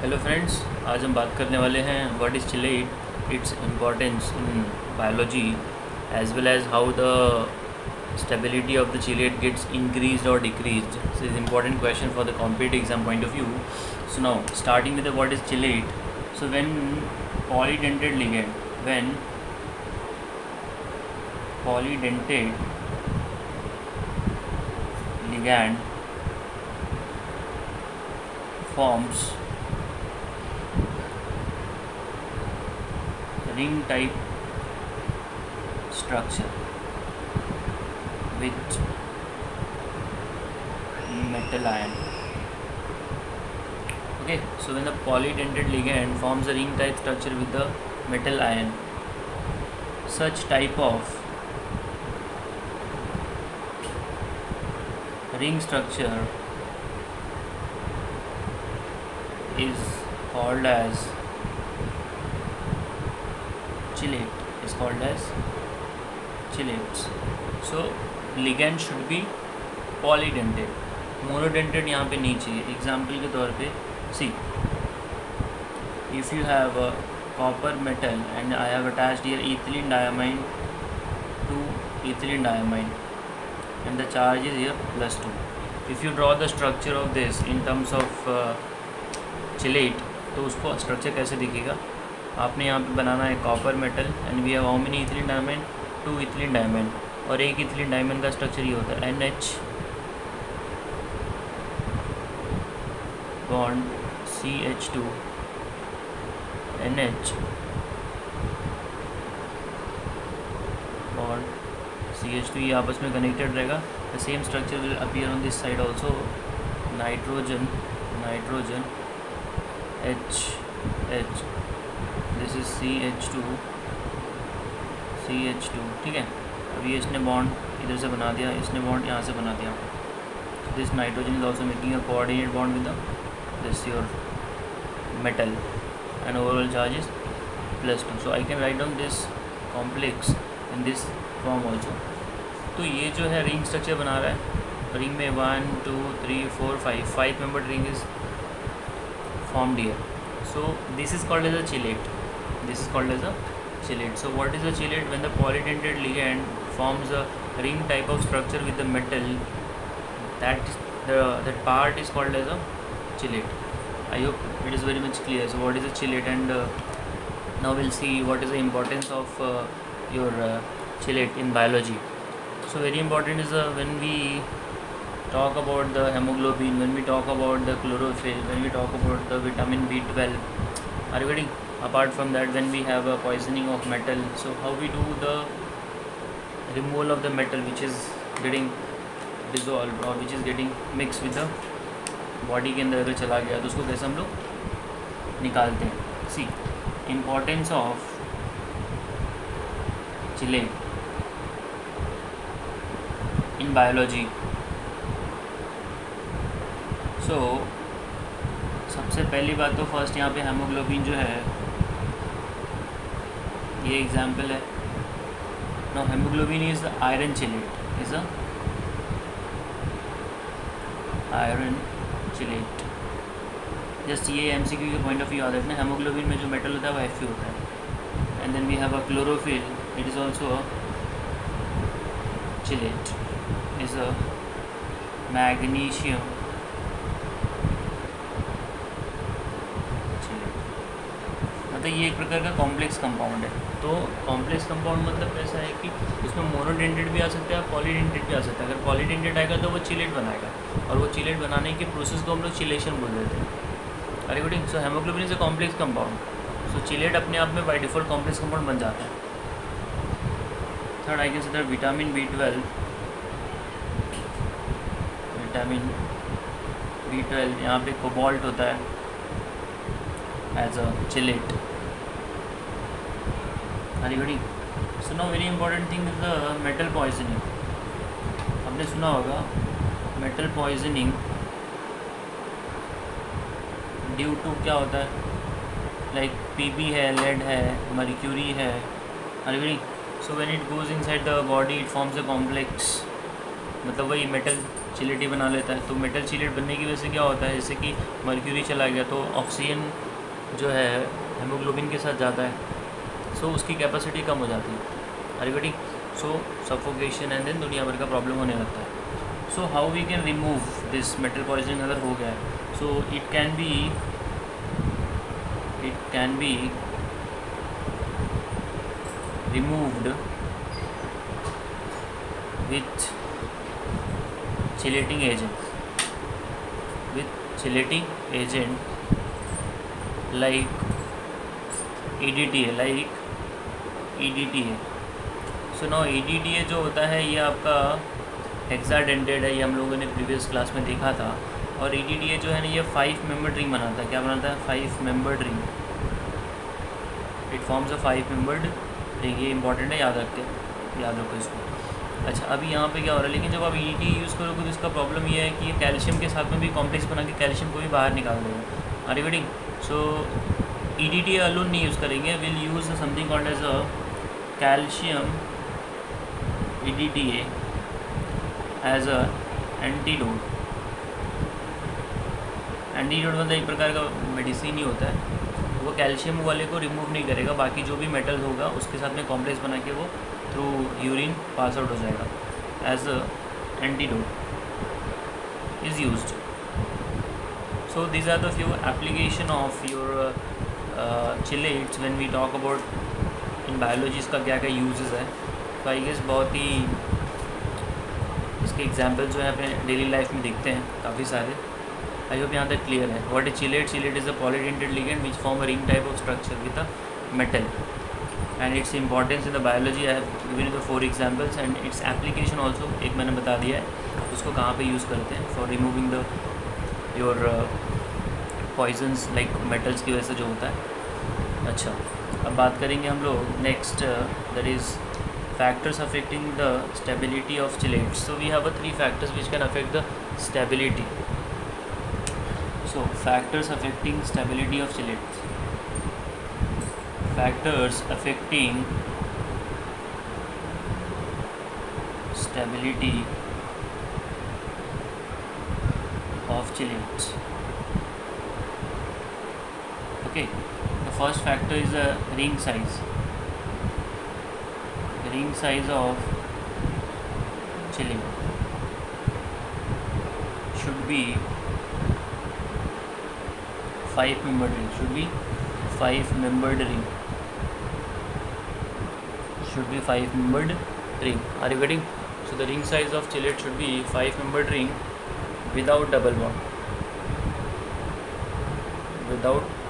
Hello friends, आज हम बात करने वाले हैं what is chelate, its importance in biology as well as how the stability of the chelate gets increased or decreased. This is important question for the competitive exam point of view. So now starting with the what is chelate. So when polydentate ligand forms ring type structure with metal ion. Okay, so when the polydentate ligand forms a ring type structure with the metal ion, such type of ring structure is called as chelate. Chelates. So ligand should be polydentate. Monodentate यहाँ पे नहीं चाहिए. Example के तौर पे सी, if you have a copper metal and I have attached here ethylene diamine to ethylene diamine and the charge is here +2. If you draw the structure of this in terms of chelate, तो उसको structure कैसे दिखेगा? आपने यहाँ पे बनाना है copper metal and we have how many ethylene diamine, 2 ethylene diamine, और एक इथिलीन डायमंड का स्ट्रक्चर ये होता है NH bond CH2 NH bond CH2, ये आपस में कनेक्टेड रहेगा. The same structure will appear on this side also. Nitrogen H, this is CH2, ठीक है. अभी इसने बॉन्ड इधर से बना दिया, इसने बॉन्ड यहाँ से बना दिया. This nitrogen is also making a coordinate bond with this your metal and overall charge is +2. So I can write down this complex in this form also. तो ये जो है रिंग स्ट्रक्चर बना रहा है. रिंग में 1 2 3 4 5 member ring is formed here. So this is called as a chelate. So what is a chelate? When the polydentate ligand forms a ring type of structure with the metal, that part is called as a chelate. I hope it is very much clear. So what is a chelate, and now we'll see what is the importance of your chelate in biology. So very important is when we talk about the hemoglobin, when we talk about the chlorophyll, when we talk about the vitamin B12. Are you getting? Apart from that, when we have a poisoning of metal, so how we do the removal of the metal which is getting dissolved or which is getting mixed with the body के अंदर अगर चला गया तो उसको कैसे हम लोग निकालते हैं. See, importance of chelate in biology. So सबसे पहली बात तो फर्स्ट यहाँ पे हेमोग्लोबिन जो है, ये एग्जाम्पल है. No, haemoglobin is iron chelate, just ये MCQ के पॉइंट ऑफ व्यू याद रखना. हेमोग्लोबिन में जो मेटल होता है वो Fe होता है. And then we have a chlorophyll, it is also chelate, is a magnesium मतलब ये एक प्रकार का कॉम्प्लेक्स कंपाउंड है. तो कॉम्प्लेक्स कंपाउंड मतलब ऐसा है कि उसमें मोनोडेंटेट भी आ सकता है, पॉलीडेंटेट भी आ सकता है. अगर पॉलीडेंटेट आएगा तो वो चिलेट बनाएगा, और वो चिलेट बनाने के प्रोसेस को हम लोग चिलेशन बोल देते हैं. अरे Gooding. So haemoglobin is a complex compound. So chelate अपने आप में बाय डिफ़ॉल्ट कॉम्प्लेक्स कंपाउंड बन जाता है. Third I can say that vitamin B12 यहाँ पे कोबाल्ट होता है as a chelate. Everybody. So now very important thing is the metal poisoning. आपने सुना होगा मेटल पॉइजनिंग ड्यू टू क्या होता है, लाइक Pb है, लेड है, मर्क्यूरी है. So when it goes inside the body it forms a complex, मतलब वही मेटल चिलेट ही बना लेता है। तो मेटल चिलेट बनने की वजह से क्या होता है, जैसे कि मर्क्यूरी चला गया तो ऑक्सीजन जो है हेमोग्लोबिन के साथ जाता है, सो उसकी कैपेसिटी कम हो जाती है। Are you getting? So suffocation and then दुनिया भर का प्रॉब्लम होने लगता है। So how we can remove this metal poisoning अगर हो गया है, so it can be removed with chelating agent like EDTA so now EDTA जो होता है ये आपका हेक्साडेंटेड है, ये हम लोगों ने प्रीवियस क्लास में देखा था। और EDTA जो है ना ये 5 मेंबर्ड रिंग बनाता है। क्या बनाता है? 5 membered ring. It forms a 5 membered ring. ये इंपॉर्टेंट है, याद रखो इसको। अच्छा, अभी यहाँ पे क्या हो रहा है, लेकिन जब आप EDTA यूज़ करोगे तो इसका प्रॉब्लम ये है कि ये कैल्शियम के साथ में भी कॉम्प्लेक्स बना के कैल्शियम को भी बाहर निकाल देगा। Are you getting? So EDTA alone नहीं यूज़ करेंगे, will use something called as a calcium EDTA as a antidote. Antidote मतलब एक प्रकार का मेडिसिन ही होता है। वो कैल्शियम वाले को रिमूव नहीं करेगा, बाकी जो भी मेटल होगा उसके साथ में कॉम्प्लेक्स बना के वो थ्रू यूरिन पास आउट हो जाएगा। As a antidote is used. So these are the few application of your chelates when we talk about in biology. इसका क्या क्या यूजेस है, तो आई गेस बहुत ही इसके एग्जाम्पल जो है अपने डेली लाइफ में दिखते हैं काफ़ी सारे। आई होप यहाँ तक क्लियर है। What is chelate? Chelate is a polydentate ligand which form a ring type of structure with a metal and its importance in the biology. I have given you the 4 examples and its application also एक मैंने बता दिया है उसको कहाँ पे use करते हैं for removing the your poisons like metals की वजह से जो होता है। अच्छा, अब बात करेंगे हम लोग next, that is factors affecting the stability of chelates. So we have 3 factors which can affect the stability. So factors affecting stability of chelates. Factors affecting stability of chelates. Okay, the first factor is the ring size. Ring size of chelate should be 5 membered ring. Should be 5 membered ring. Should be 5 membered ring. Are you getting? So the ring size of chelate should be 5 membered ring without double bond. Without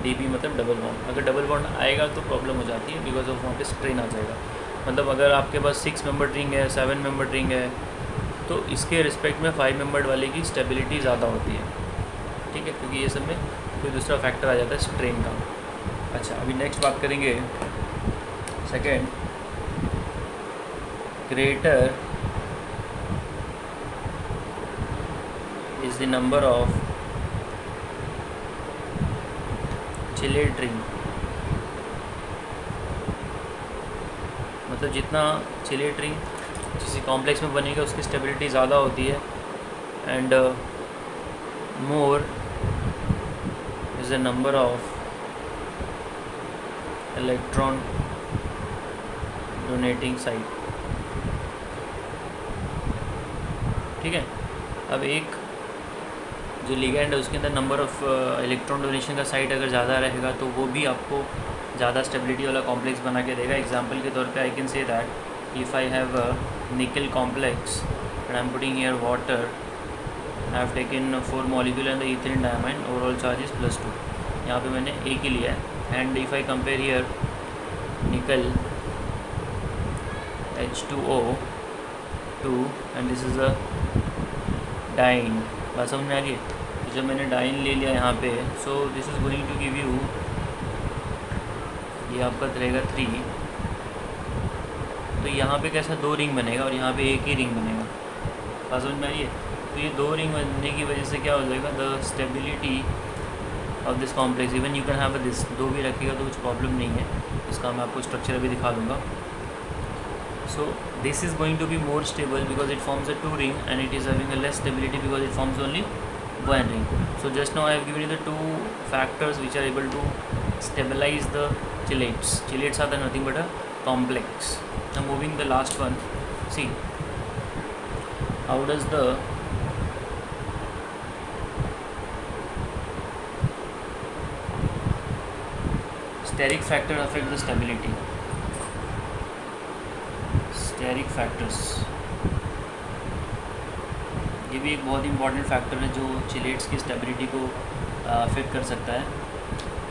DB मतलब double bond. अगर double bond आएगा तो problem हो जाती है, because of वहाँ पे strain आ जाएगा। मतलब अगर आपके पास 6 मेंबर्ड रिंग है, 7 मेंबर्ड रिंग है, तो इसके रिस्पेक्ट में 5 मेंबर्ड वाले की स्टेबिलिटी ज़्यादा होती है, ठीक है, क्योंकि ये सब में कोई दूसरा फैक्टर आ जाता है स्ट्रेन का। अच्छा, अभी नेक्स्ट बात करेंगे second, greater is the number of chelate ring. मतलब जितना चिलेट रिंग किसी कॉम्प्लेक्स में बनेगा उसकी स्टेबिलिटी ज़्यादा होती है and more is the number of electron donating site. ठीक है, अब एक जो लिगेंड है उसके अंदर नंबर ऑफ इलेक्ट्रॉन डोनेशन का साइट अगर ज़्यादा रहेगा तो वो भी आपको ज़्यादा स्टेबिलिटी वाला कॉम्प्लेक्स बना के देगा। एग्जांपल के तौर पे I can say that if I have a nickel complex and I am putting here water, I have taken 4 molecule and the ethylene diamine, overall charge is +2। यहाँ पे मैंने एक ही लिया है and if I compare here nickel H2O2 and this is a dien. बात समझ में आ रही है? तो जब मैंने डाइन ले लिया यहाँ पे, so this is going to give you, ये आपका रहेगा 3। तो यहाँ पे कैसा 2 रिंग बनेगा और यहाँ पे एक ही रिंग बनेगा। बात समझ में आ रही है? तो ये 2 रिंग बनने की वजह से क्या हो जाएगा, the stability of this complex, even you can have this, 2 भी रखिएगा तो कुछ प्रॉब्लम नहीं है। इसका मैं आपको स्ट्रक्चर अभी दिखा दूँगा। So this is going to be more stable because it forms a two ring, and it is having a less stability because it forms only one ring. So just now I have given you the two factors which are able to stabilize the chelates. Chelates are the nothing but a complex. Now moving the last one, see how does the steric factor affect the stability. Steric factors, ये भी एक बहुत important factor है जो chelates की stability को affect कर सकता है,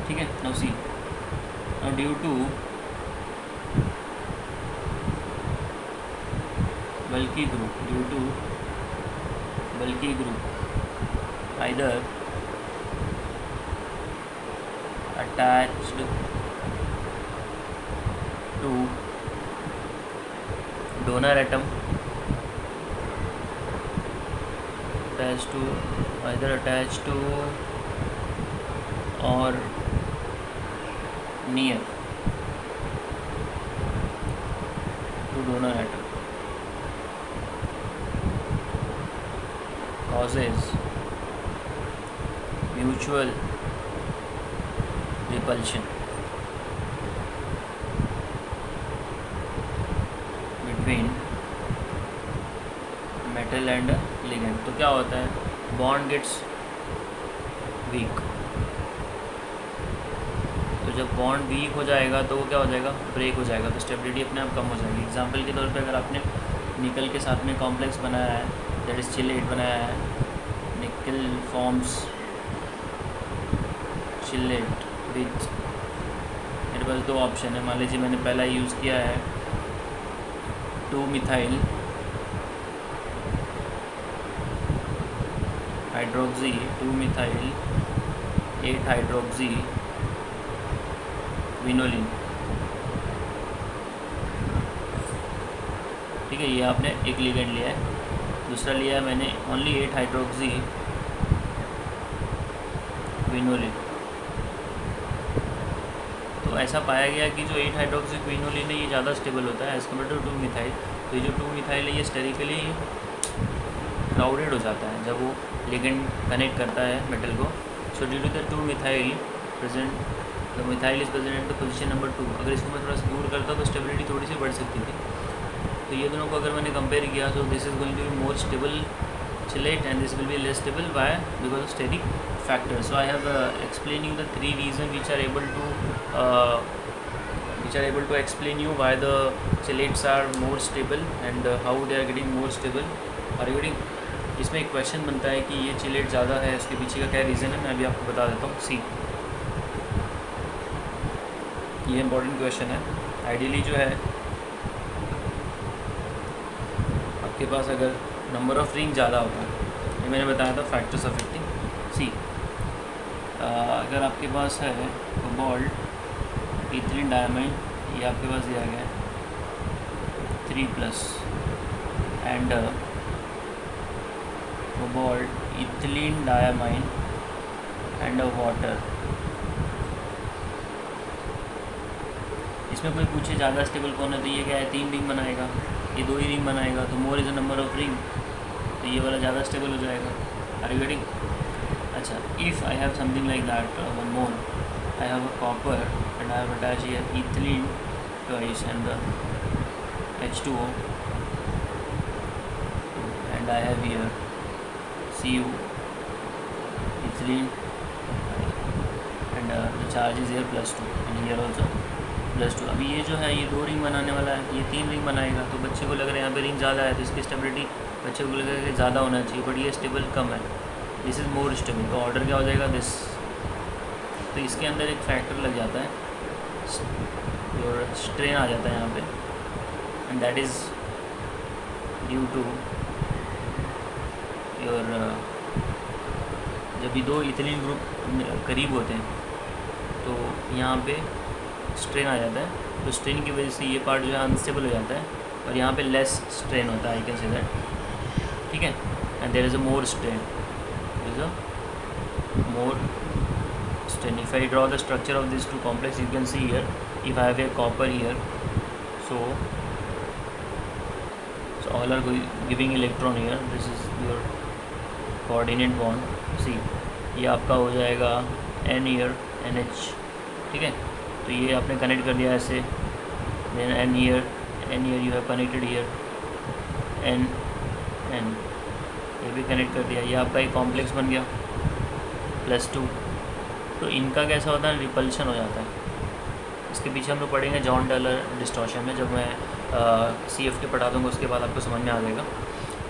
ठीक है। Now see, now due to bulky group either attached to donor atom, attached to or near to donor atom, causes mutual repulsion between metal and ligand। तो क्या होता है, बॉन्ड गेट्स वीक। तो जब बॉन्ड वीक हो जाएगा तो वो क्या हो जाएगा, ब्रेक हो जाएगा, तो स्टेबिलिटी अपने आप कम हो जाएगी। एग्जांपल के तौर पे अगर आपने निकल के साथ में कॉम्प्लेक्स बनाया है, दैट इज़ चिलेट बनाया है, निकल फॉर्म्स चिलेट विथ, मेरे पास दो ऑप्शन है। मान लीजिए मैंने पहला यूज़ किया है 2-मिथाइल हाइड्रोक्सी, 2-मिथाइल 8-हाइड्रोक्सी विनोलिन, ठीक है। ये आपने एक लिगेंड लिया है। दूसरा लिया है मैंने ओनली 8-हाइड्रोक्सी विनोलिन। तो ऐसा पाया गया कि जो 8-हाइड्रोक्सी विनोलिन है ये ज़्यादा स्टेबल होता है एज़ कम्पेयर टू 2-मिथाइल। तो ये जो 2-मिथाइल है ये स्टेरिकली क्राउडेड हो जाता है जब वो लिगेंड कनेक्ट करता है मेटल को। So due to the two methyl present, the methyl is present at the position number 2। अगर इसको मैं थोड़ा सा दूर करता तो स्टेबिलिटी थोड़ी सी बढ़ सकती थी। तो ये दोनों को अगर मैंने कंपेयर किया, so this is going to be more stable chelate and this will be less stable. Why? Because of steric factors. So I have explained you the three reasons which are able to explain you why the chelates are more stable and how they are getting more stable. Are you getting? इसमें एक question बनता है कि ये chelate ज़्यादा है, इसके पीछे का क्या रीज़न है, मैं अभी आपको बता देता हूँ। सी, ये इम्पोर्टेंट क्वेश्चन है। आइडियली जो है आपके पास अगर नंबर ऑफ रिंग ज़्यादा होता है, ये मैंने बताया था फैक्टर्स अफेक्टिंग। सी, अगर आपके पास है कोबाल्ट इथिलीन डायमाइन, ये आपके पास दिया गया है 3+ and cobalt ethylene diamine and water. इसमें कोई पूछे ज़्यादा स्टेबल कौन है, तो ये क्या है, 3 रिंग बनाएगा, ये 2 ही रिंग बनाएगा, तो more is a number of ring, तो ये वाला ज़्यादा स्टेबल हो जाएगा। Are you getting? अच्छा, if I have something like that, one more, I have a copper and I have attach here ethylene twice and the H2O and I have here Cu ethylene and the charge is here +2 and here also +2। अभी ये जो है ये 2 ring बनाने वाला है, ये 3 ring बनाएगा, तो बच्चे को लग रहा है यहाँ पे रिंग ज़्यादा है तो इसकी स्टेबिलिटी बच्चे को लग रहा है कि ज़्यादा होना चाहिए, बट ये स्टेबल कम है, दिस इज़ मोर स्टेबल। तो ऑर्डर क्या हो जाएगा, दिस। तो इसके अंदर एक फैक्टर लग जाता है और स्ट्रेन आ जाता है यहाँ पे, and that is due to your, जब भी 2 इथिलीन ग्रुप करीब होते हैं तो यहाँ पे स्ट्रेन आ जाता है, तो स्ट्रेन की वजह से ये पार्ट जो है अनस्टेबल हो जाता है और यहाँ पे लेस स्ट्रेन होता है, आई कैन से दैट, ठीक है। And there is a more strain, is a more strain. If I draw the structure of this 2 complex, you can see here if I have a copper here, so so all are giving electron here. This is your coordinate bond. सी ये आपका हो जाएगा N here NH, ठीक है। तो ये आपने connect कर दिया ऐसे, then N here you have connected here N ये भी कनेक्ट कर दिया। ये आपका एक कॉम्प्लेक्स बन गया +2। तो इनका कैसा होता है, रिपल्शन हो जाता है। इसके पीछे हम लोग पढ़ेंगे जॉन डलर डिस्टॉर्शन में, जब मैं CFT पढ़ा दूँगा उसके बाद आपको समझ में आ जाएगा।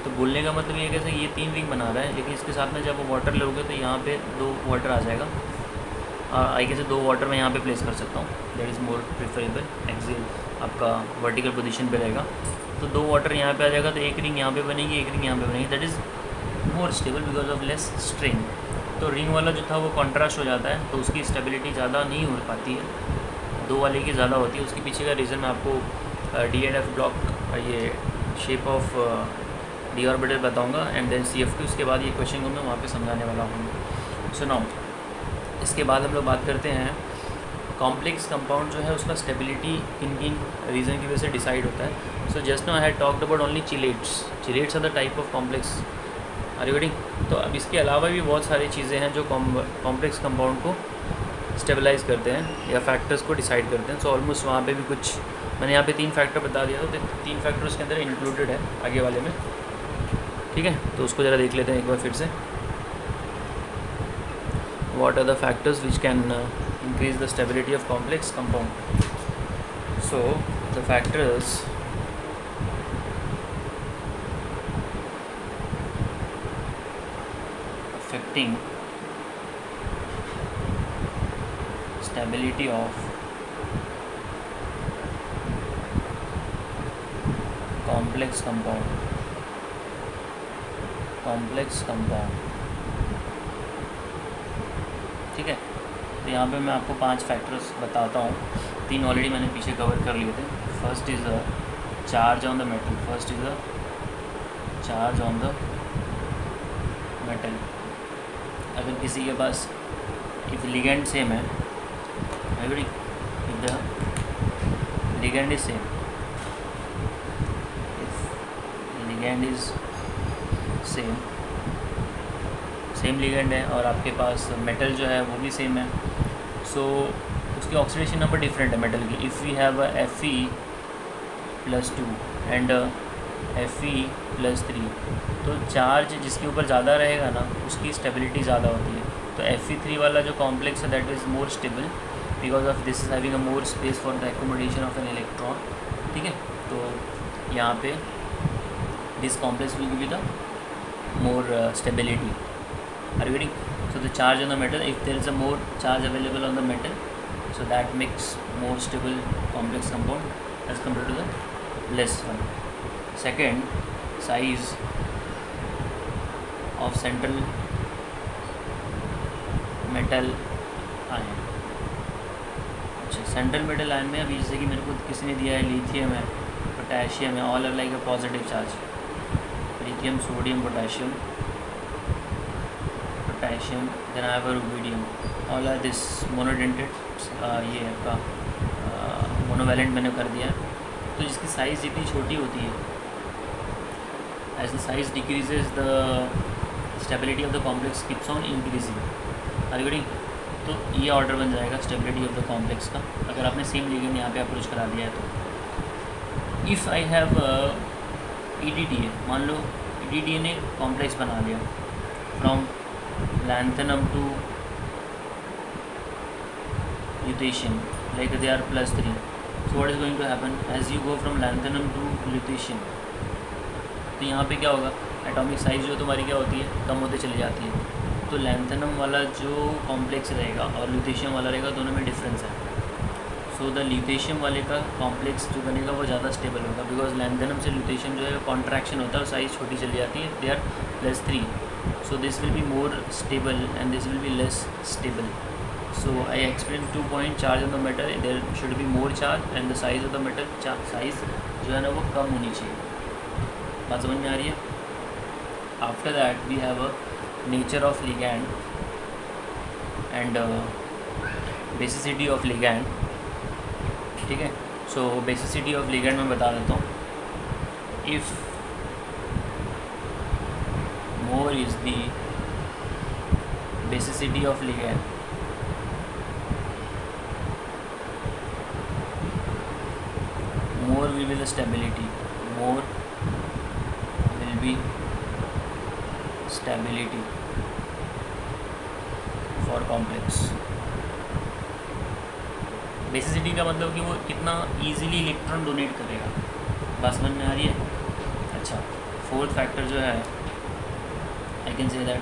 तो बोलने का मतलब ये कैसे, ये 3 रिंग बना रहा है, लेकिन इसके साथ में जब वाटर लोगे तो यहाँ पे 2 वाटर आ जाएगा। आई कैसे 2 वाटर मैं यहाँ पे प्लेस कर सकता हूँ, that is more preferable. Axial आपका वर्टिकल पोजीशन पे रहेगा, तो 2 वाटर यहाँ पे आ जाएगा, तो एक रिंग यहाँ पे बनेगी, एक रिंग यहाँ पे बनेगी, that is more stable because of less strain. तो रिंग वाला जो था वो कॉन्ट्रास्ट हो जाता है, तो उसकी स्टेबिलिटी ज़्यादा नहीं हो पाती है, 2 वाले की ज़्यादा होती है। उसके पीछे का रीज़न मैं आपको D&F ब्लॉक, ये शेप ऑफ डी ऑर्बिटल बताऊंगा, एंड देन CFT। उसके बाद ये क्वेश्चन को मैं वहाँ पे समझाने वाला हूँ। सुनाओ, इसके बाद हम लोग बात करते हैं कॉम्प्लेक्स कंपाउंड जो है उसका स्टेबिलिटी किन किन रीज़न की वजह से डिसाइड होता है। So just now I had talked about only chelates are the type of complex, are you getting. तो अब इसके अलावा भी बहुत सारी चीज़ें हैं जो कॉम्प्लेक्स कंपाउंड को स्टेबलाइज करते हैं या फैक्टर्स को डिसाइड करते हैं। सो ऑलमोस्ट वहाँ पे भी कुछ मैंने यहाँ पे 3 फैक्टर बता दिया, तो 3 फैक्टर उसके अंदर इंक्लूडेड है आगे वाले में, ठीक है। तो उसको ज़रा देख लेते हैं एक बार फिर से। What are the factors which can increase the stability of complex compound. So the factors affecting stability of complex compound, ठीक है। तो यहाँ पे मैं आपको 5 फैक्टर्स बताता हूँ, 3 ऑलरेडी मैंने पीछे कवर कर लिए थे। First is a charge on the metal, अगर किसी के पास इफ लिगेंड सेम है, if the ligand is same, ligand is same ligand है और आपके पास मेटल जो है वो भी सेम है, सो उसकी ऑक्सीडेशन नंबर डिफरेंट है मेटल की। If we have Fe+2 and Fe+3, तो चार्ज जिसके ऊपर ज़्यादा रहेगा ना उसकी स्टेबिलिटी ज़्यादा होती है। तो Fe3 वाला जो कॉम्प्लेक्स है that is more stable because of this is having a more space for the accommodation of an electron, ठीक है। तो यहाँ पे this complex will give you the more stability, are you getting. So the charge on the metal, if there is a more charge available on the metal, so that makes more stable complex compound as compared to the less one. Second, size of central metal ion. अच्छा, central metal ion में अभी जैसे कि मेरे को किसी ने दिया है लिथियम है, पोटेशियम है, all are like a positive charge, lithium, sodium, potassium, then I have a rubidium, all are this monodentate, ये आपका मोनोवैलेंट मैंने कर दिया है। तो जिसकी साइज़ जितनी छोटी होती है, as the size decreases the stability of the complex keeps on increasing, are you getting. तो ये ऑर्डर बन जाएगा स्टेबिलिटी ऑफ द कॉम्प्लेक्स का, अगर आपने सेम लिगेंड यहाँ पे अप्रोच करा दिया है तो। इफ़ आई हैव EDTA, मान लो EDTA ने कॉम्प्लेक्स बना लिया from lanthanum to lutetium, like they are +3. So what is going to happen as you go from lanthanum to lutetium, तो यहाँ पे क्या होगा, एटॉमिक साइज़ जो तुम्हारी क्या होती है, कम होते चली जाती है। तो लैंथेनम वाला जो कॉम्प्लेक्स रहेगा और ल्यूटेशियम वाला रहेगा, दोनों में डिफरेंस है। सो द ल्यूटेशियम वाले का कॉम्प्लेक्स जो बनेगा वो ज़्यादा स्टेबल होगा बिकॉज लैंथेनम से ल्यूटेशियम जो है कॉन्ट्रैक्शन होता है और साइज़ छोटी चली जाती है, they are +3. So this will be more stable and this will be less stable. So I explained 2 point charge on the metal, there should be more charge and the size of the metal size जो है ना वो कम होनी चाहिए। बात समझ में आ रही है। After that we have a nature of ligand and basicity of ligand, ठीक है। So basicity of ligand मैं बता देता हूँ। If more is the basicity of ligand. More will be the stability. More will be stability for complex. Basicity का मतलब कि वो कितना इजीली इलेक्ट्रॉन डोनेट करेगा, बात समझ में आ रही है? अच्छा, फोर्थ फैक्टर जो है आई can say that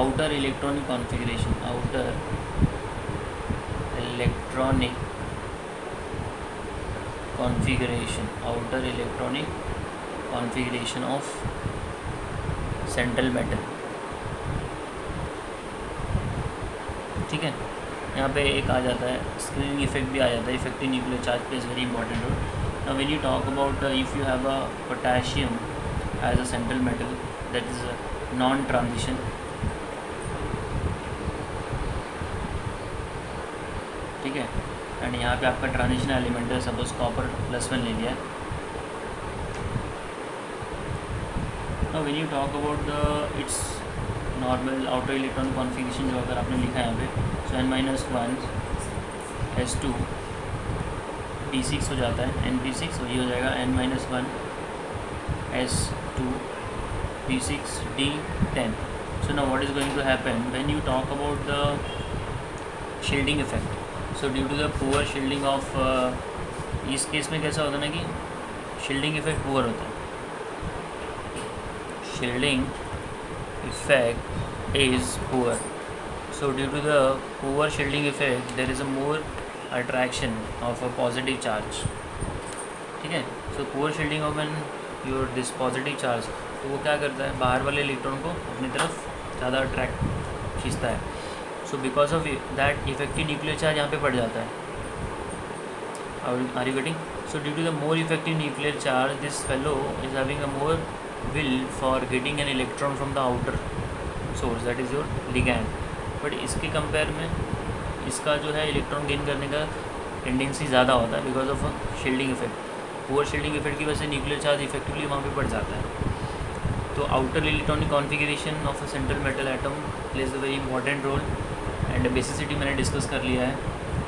outer electronic configuration, outer electronic configuration of central metal. ठीक है, यहाँ पे एक आ जाता है स्क्रीनिंग इफेक्ट भी आ जाता है, effective nuclear charge plays very important role. Now when you talk about if you have a potassium as a central metal that is non transition, ठीक है, एंड यहाँ पे आपका ट्रांजिशन एलिमेंट है, सपोज कॉपर +1 ले लिया। Now when you talk about the its normal outer electron configuration जो अगर आपने लिखा है यहाँ पे, सो n-1 S2 D6 हो जाता है, Np6, वही हो जाएगा n-1 S2 D6 D10. So now what is going to happen when you talk about the shielding effect? So due to the poor shielding of इस केस में कैसा होता है ना कि shielding effect poor होता है, shielding effect is poor. So due to the poor shielding effect there is a more attraction of a positive charge, ठीक है। So poor shielding of an your this positive charge, तो वो क्या करता है, बाहर वाले इलेक्ट्रॉन को अपनी तरफ ज़्यादा अट्रैक्ट खींचता है। So because of that effective nuclear charge यहाँ पे बढ़ जाता है। Are you getting? So due to the more effective nuclear charge this fellow is having a more will for getting an electron from the outer source, that is your ligand. But इसके compare में इसका जो है electron gain करने का tendency ज़्यादा होता है because of shielding effect. Poor shielding effect की वजह से न्यूक्लियर चार्ज इफेक्टिवली वहाँ पे बढ़ जाता है। तो outer electronic configuration of a central metal atom plays a very important role, and basicity मैंने डिस्कस कर लिया है।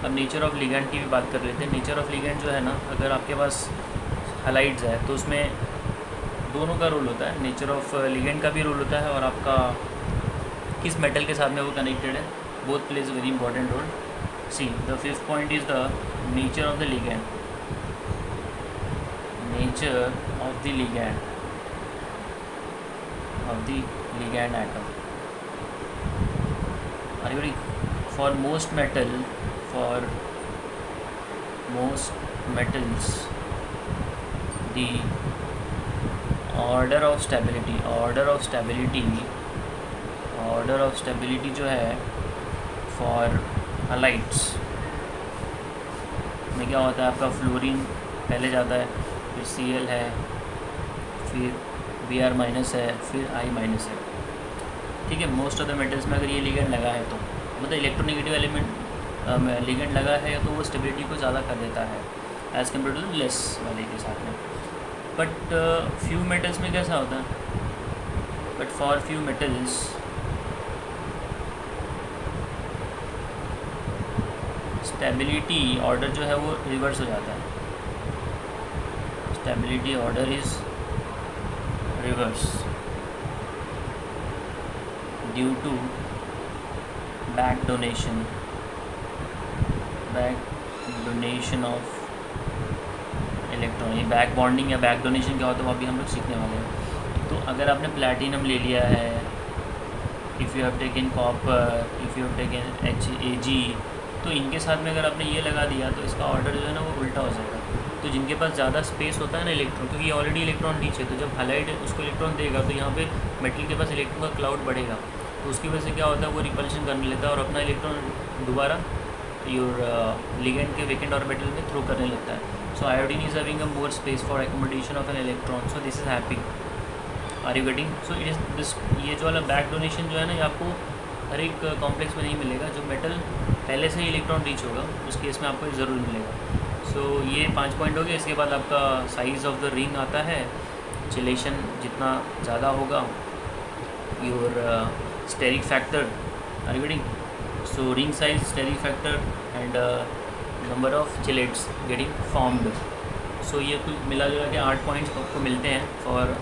अब नेचर ऑफ लिगैंड की भी बात कर लेते हैं। नेचर ऑफ लिगैंड जो है ना, अगर आपके पास हैलाइड्स है तो उसमें दोनों का रोल होता है, नेचर ऑफ लिगैंड का भी रोल होता है और आपका किस मेटल के साथ में वो कनेक्टेड है, both plays very important role. See the fifth point is the nature of the ligand, nature of the ligand atom. Are you ready? For most metals the order of stability जो है for halides में क्या होता है, आपका fluorine पहले जाता है, फिर Cl है, फिर Br- है, फिर I- है, ठीक है। मोस्ट ऑफ द मेटल्स में अगर ये लिगेंड लगा है तो मतलब इलेक्ट्रोनेगेटिव एलिमेंट लिगेंड लगा है तो वो स्टेबिलिटी को ज़्यादा कर देता है एज़ कम्पेयर टू लेस वाले के साथ में। बट फ्यू मेटल्स में कैसा होता है, but for few metals stability order जो है वो रिवर्स हो जाता है, stability order is reverse due to back donation of electron. ये बैक बॉन्डिंग या बैक डोनेशन क्या होता है वो अभी हम लोग सीखने वाले हैं। तो अगर आपने प्लैटिनम ले लिया है, if you have taken copper, if you have taken Ag, तो इनके साथ में अगर आपने ये लगा दिया तो इसका ऑर्डर जो है ना वो उल्टा हो जाएगा। तो जिनके पास ज़्यादा स्पेस होता है ना इलेक्ट्रॉन, क्योंकि ये ऑलरेडी इलेक्ट्रॉन नीचे, तो जब हैलाइड उसको इलेक्ट्रॉन देगा तो यहाँ पे मेटल के पास इलेक्ट्रॉन का क्लाउड बढ़ेगा, तो उसकी वजह से क्या होता है वो रिपल्शन करने लेता है और अपना इलेक्ट्रॉन दोबारा योर लिगेंड के वेकेंट ऑर्बिटल में थ्रो करने लगता है। So iodine is having a more space for accommodation of an electron, so this is happy. Are you getting? So it is this, ये जो वाला बैक डोनेशन जो है ना ये आपको हर एक कॉम्प्लेक्स में नहीं मिलेगा। जो मेटल पहले से ही इलेक्ट्रॉन रीच होगा उस केस में आपको ज़रूर मिलेगा। सो ये 5 पॉइंट हो गए। इसके बाद आपका साइज़ ऑफ द रिंग आता है, चिलेशन जितना ज़्यादा होगा your steric factor. Are you getting? So ring size, steric factor, and number of chelates getting formed. So ये कुल मिला जुला के 8 पॉइंट्स आपको मिलते हैं for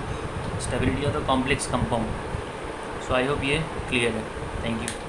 stability of the complex compound. So I hope ये क्लियर है. Thank you.